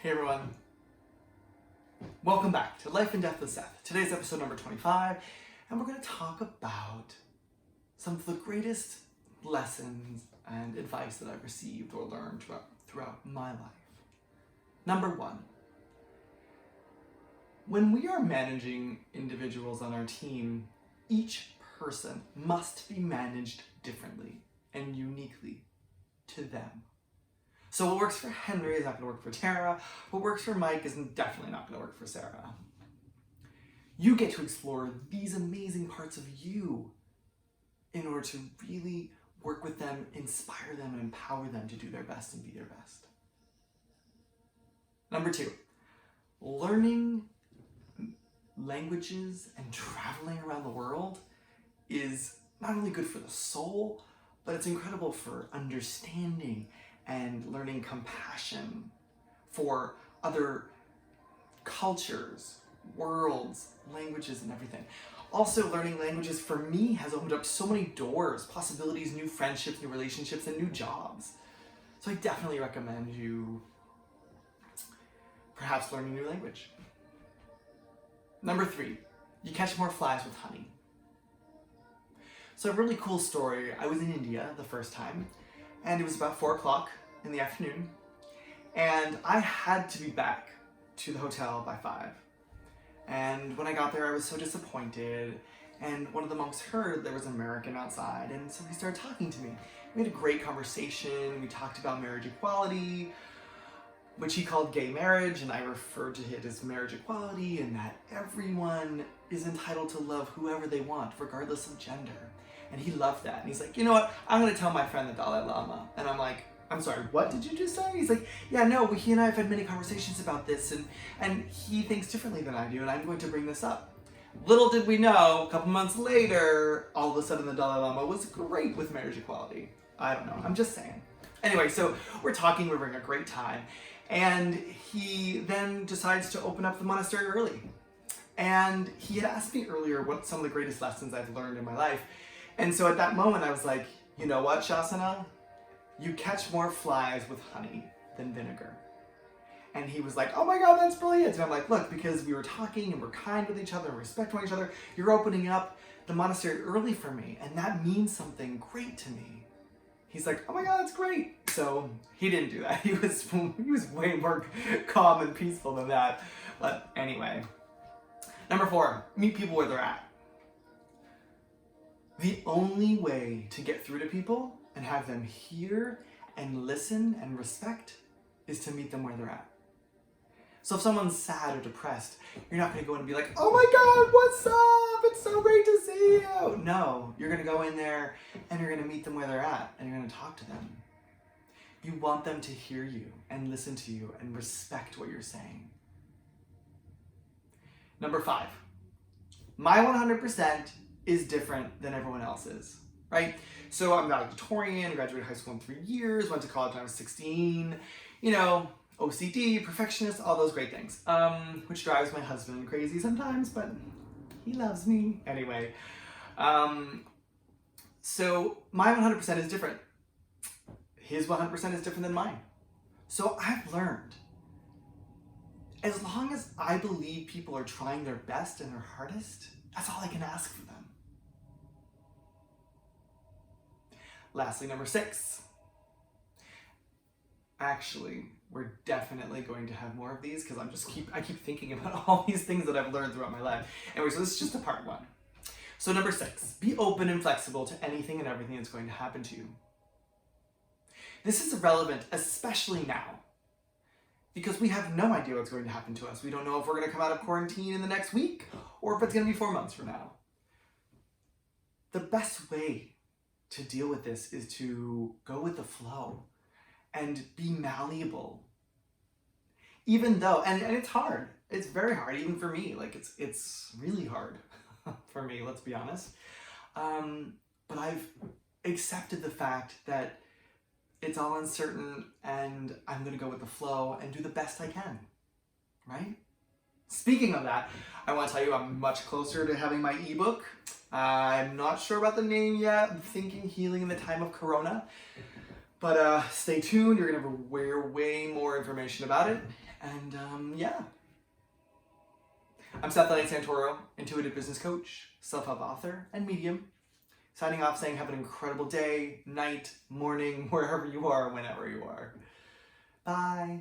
Hey everyone, welcome back to Life and Death with Seth. Today's episode number 25, and we're going to talk about some of the greatest lessons and advice that I've received or learned throughout my life. Number one, when we are managing individuals on our team, each person must be managed differently and uniquely to them. So what works for Henry is not going to work for Tara. What works for Mike is definitely not going to work for Sarah. You get to explore these amazing parts of you in order to really work with them, inspire them, and empower them to do their best and be their best. Number two, learning languages and traveling around the world is not only good for the soul, but it's incredible for understanding and learning compassion for other cultures, worlds, languages, and everything. Also, learning languages for me has opened up so many doors, possibilities, new friendships, new relationships, and new jobs. So I definitely recommend you perhaps learning a new language. Number three, you catch more flies with honey. So a really cool story. I was in India the first time, and it was about 4 o'clock in the afternoon, and I had to be back to the hotel by 5. And when I got there, I was so disappointed, and one of the monks heard there was an American outside, and so he started talking to me. We had a great conversation. We talked about marriage equality, which he called gay marriage, and I referred to it as marriage equality, and that everyone is entitled to love whoever they want, regardless of gender. And he loved that. And he's like, you know what? I'm going to tell my friend the Dalai Lama. And I'm like, I'm sorry, what did you just say? He's like, yeah, no, he and I have had many conversations about this, and he thinks differently than I do, and I'm going to bring this up. Little did we know, a couple months later, all of a sudden the Dalai Lama was great with marriage equality. I don't know, I'm just saying. Anyway, so we're talking, we're having a great time, and he then decides to open up the monastery early. And he had asked me earlier what some of the greatest lessons I've learned in my life. And so at that moment, I was like, you know what, Shasana? You catch more flies with honey than vinegar. And he was like, oh my God, that's brilliant. And I'm like, look, because we were talking and we're kind with each other and respect each other, you're opening up the monastery early for me. And that means something great to me. He's like, oh my God, that's great. So he didn't do that. He was way more calm and peaceful than that. But anyway. Number 4, meet people where they're at. The only way to get through to people and have them hear and listen and respect is to meet them where they're at. So if someone's sad or depressed, you're not going to go in and be like, oh my God, what's up? It's so great to see you. No, you're going to go in there and you're going to meet them where they're at and you're going to talk to them. You want them to hear you and listen to you and respect what you're saying. Number 5, my 100% is different than everyone else's, right? So I'm valedictorian, graduated high school in 3 years, went to college when I was 16, you know, OCD, perfectionist, all those great things, which drives my husband crazy sometimes, but he loves me. Anyway, so my 100% is different. His 100% is different than mine. So I've learned, as long as I believe people are trying their best and their hardest, that's all I can ask for them. Lastly, number 6. Actually, we're definitely going to have more of these because I keep thinking about all these things that I've learned throughout my life. Anyway, so this is just a part 1. So number 6, be open and flexible to anything and everything that's going to happen to you. This is relevant, especially now, because we have no idea what's going to happen to us. We don't know if we're going to come out of quarantine in the next week or if it's going to be 4 months from now. The best way to deal with this is to go with the flow and be malleable. Even though, and it's hard. It's very hard, even for me. Like, it's really hard for me, let's be honest. But I've accepted the fact that it's all uncertain and I'm going to go with the flow and do the best I can, right? Speaking of that, I want to tell you I'm much closer to having my ebook. I'm not sure about the name yet. I'm thinking Healing in the Time of Corona. But stay tuned. You're going to have way more information about it. And yeah. I'm Seth Santoro, intuitive business coach, self-help author, and medium. Signing off saying have an incredible day, night, morning, wherever you are, whenever you are. Bye.